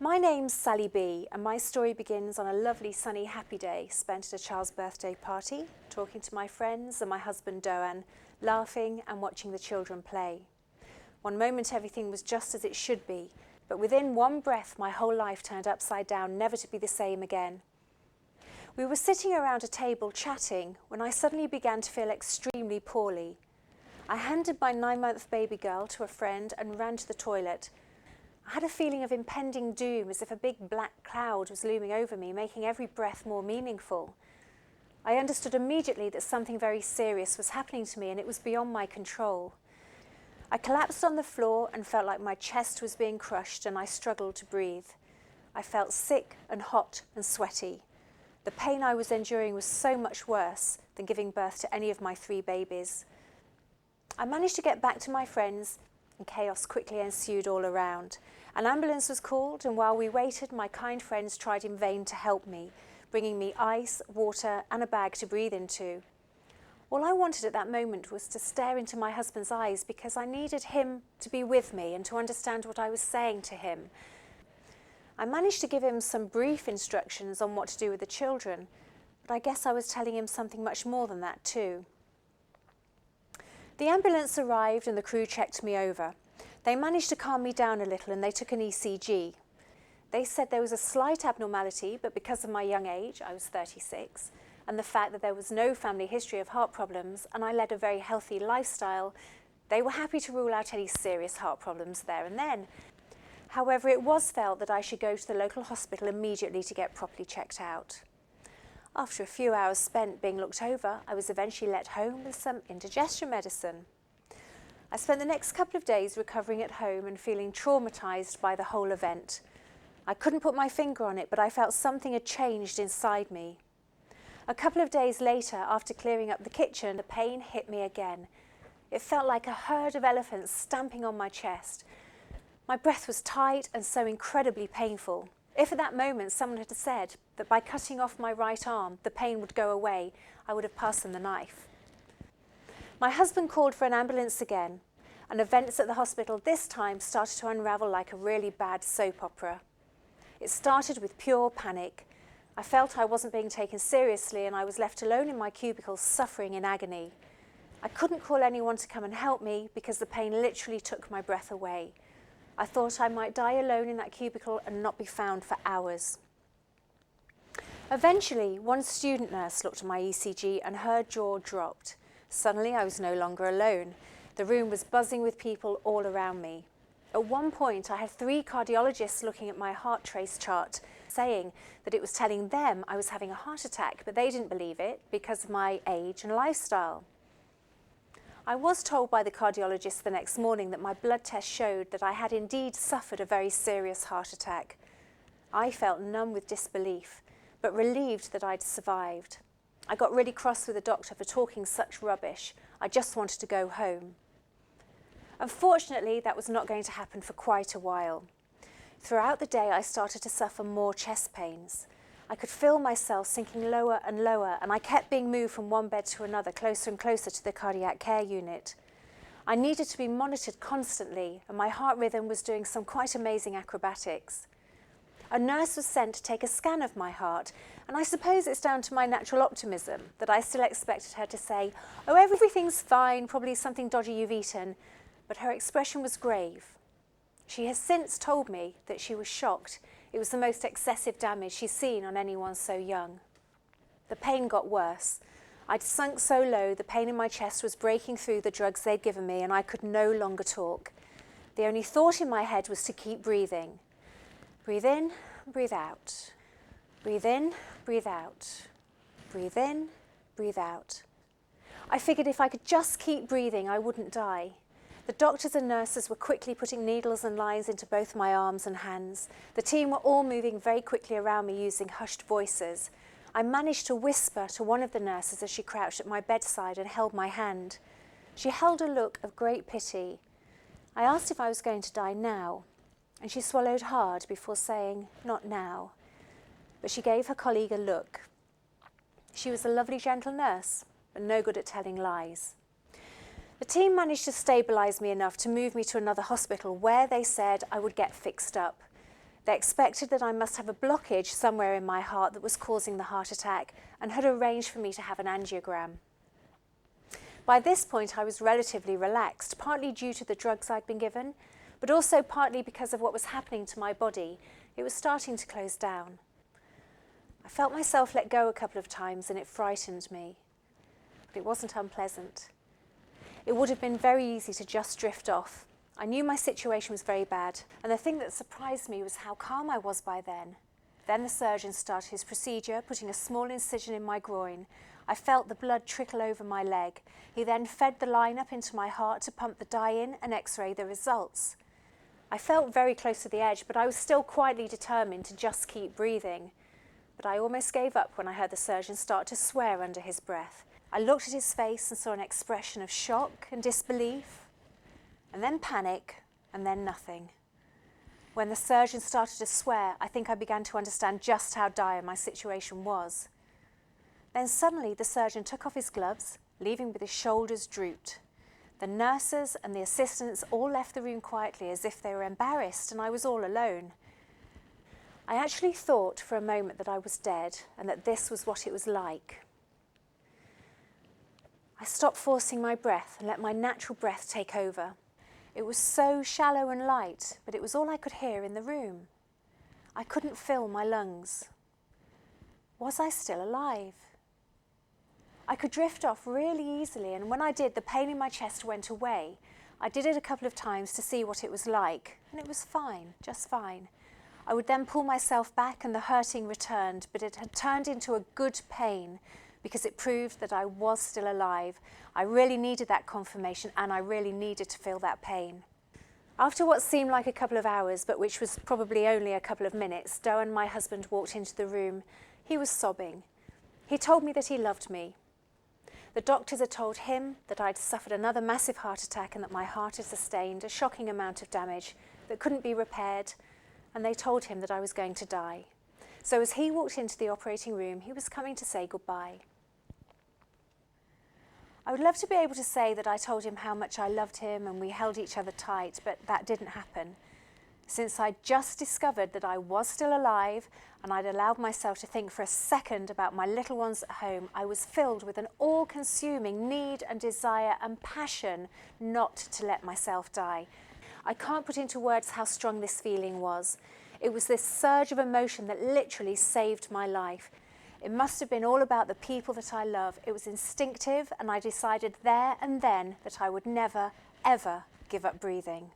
My name's Sally B, and my story begins on a lovely, sunny, happy day spent at a child's birthday party, talking to my friends and my husband Doan, laughing and watching the children play. One moment everything was just as it should be, but within one breath my whole life turned upside down, never to be the same again. We were sitting around a table chatting when I suddenly began to feel extremely poorly. I handed my 9-month baby girl to a friend and ran to the toilet. I had a feeling of impending doom, as if a big black cloud was looming over me, making every breath more meaningful. I understood immediately that something very serious was happening to me, and it was beyond my control. I collapsed on the floor and felt like my chest was being crushed, and I struggled to breathe. I felt sick and hot and sweaty. The pain I was enduring was so much worse than giving birth to any of my 3 babies. I managed to get back to my friends, and chaos quickly ensued all around. An ambulance was called, and while we waited, my kind friends tried in vain to help me, bringing me ice, water, and a bag to breathe into. All I wanted at that moment was to stare into my husband's eyes, because I needed him to be with me and to understand what I was saying to him. I managed to give him some brief instructions on what to do with the children, but I guess I was telling him something much more than that too. The ambulance arrived and the crew checked me over. They managed to calm me down a little, and they took an ECG. They said there was a slight abnormality, but because of my young age, I was 36, and the fact that there was no family history of heart problems and I led a very healthy lifestyle, they were happy to rule out any serious heart problems there and then. However, it was felt that I should go to the local hospital immediately to get properly checked out. After a few hours spent being looked over, I was eventually let home with some indigestion medicine. I spent the next couple of days recovering at home and feeling traumatised by the whole event. I couldn't put my finger on it, but I felt something had changed inside me. A couple of days later, after clearing up the kitchen, the pain hit me again. It felt like a herd of elephants stamping on my chest. My breath was tight and so incredibly painful. If at that moment someone had said that by cutting off my right arm the pain would go away, I would have passed them the knife. My husband called for an ambulance again, and events at the hospital this time started to unravel like a really bad soap opera. It started with pure panic. I felt I wasn't being taken seriously, and I was left alone in my cubicle suffering in agony. I couldn't call anyone to come and help me because the pain literally took my breath away. I thought I might die alone in that cubicle and not be found for hours. Eventually, one student nurse looked at my ECG and her jaw dropped. Suddenly, I was no longer alone. The room was buzzing with people all around me. At one point, I had 3 cardiologists looking at my heart trace chart, saying that it was telling them I was having a heart attack, but they didn't believe it because of my age and lifestyle. I was told by the cardiologist the next morning that my blood test showed that I had indeed suffered a very serious heart attack. I felt numb with disbelief, but relieved that I'd survived. I got really cross with the doctor for talking such rubbish. I just wanted to go home. Unfortunately, that was not going to happen for quite a while. Throughout the day, I started to suffer more chest pains. I could feel myself sinking lower and lower, and I kept being moved from one bed to another, closer and closer to the cardiac care unit. I needed to be monitored constantly, and my heart rhythm was doing some quite amazing acrobatics. A nurse was sent to take a scan of my heart, and I suppose it's down to my natural optimism that I still expected her to say, "Oh, everything's fine, probably something dodgy you've eaten," but her expression was grave. She has since told me that she was shocked. It was the most excessive damage she's seen on anyone so young. The pain got worse. I'd sunk so low, the pain in my chest was breaking through the drugs they'd given me, and I could no longer talk. The only thought in my head was to keep breathing. Breathe in, breathe out. Breathe in, breathe out. Breathe in, breathe out. I figured if I could just keep breathing, I wouldn't die. The doctors and nurses were quickly putting needles and lines into both my arms and hands. The team were all moving very quickly around me using hushed voices. I managed to whisper to one of the nurses as she crouched at my bedside and held my hand. She held a look of great pity. I asked if I was going to die now, and she swallowed hard before saying, "Not now." But she gave her colleague a look. She was a lovely, gentle nurse, but no good at telling lies. The team managed to stabilise me enough to move me to another hospital where they said I would get fixed up. They expected that I must have a blockage somewhere in my heart that was causing the heart attack and had arranged for me to have an angiogram. By this point, I was relatively relaxed, partly due to the drugs I'd been given, but also partly because of what was happening to my body. It was starting to close down. I felt myself let go a couple of times and it frightened me, but it wasn't unpleasant. It would have been very easy to just drift off. I knew my situation was very bad, and the thing that surprised me was how calm I was by then. Then the surgeon started his procedure, putting a small incision in my groin. I felt the blood trickle over my leg. He then fed the line up into my heart to pump the dye in and x-ray the results. I felt very close to the edge, but I was still quietly determined to just keep breathing. But I almost gave up when I heard the surgeon start to swear under his breath. I looked at his face and saw an expression of shock and disbelief, and then panic, and then nothing. When the surgeon started to swear, I think I began to understand just how dire my situation was. Then suddenly the surgeon took off his gloves, leaving with his shoulders drooped. The nurses and the assistants all left the room quietly as if they were embarrassed, and I was all alone. I actually thought for a moment that I was dead and that this was what it was like. I stopped forcing my breath and let my natural breath take over. It was so shallow and light, but it was all I could hear in the room. I couldn't fill my lungs. Was I still alive? I could drift off really easily, and when I did, the pain in my chest went away. I did it a couple of times to see what it was like, and it was fine, just fine. I would then pull myself back and the hurting returned, but it had turned into a good pain because it proved that I was still alive. I really needed that confirmation, and I really needed to feel that pain. After what seemed like a couple of hours, but which was probably only a couple of minutes, Doan, my husband, walked into the room. He was sobbing. He told me that he loved me. The doctors had told him that I'd suffered another massive heart attack and that my heart had sustained a shocking amount of damage that couldn't be repaired, and they told him that I was going to die. So as he walked into the operating room, he was coming to say goodbye. I would love to be able to say that I told him how much I loved him and we held each other tight, but that didn't happen. Since I'd just discovered that I was still alive and I'd allowed myself to think for a second about my little ones at home, I was filled with an all-consuming need and desire and passion not to let myself die. I can't put into words how strong this feeling was. It was this surge of emotion that literally saved my life. It must have been all about the people that I love. It was instinctive, and I decided there and then that I would never, ever give up breathing.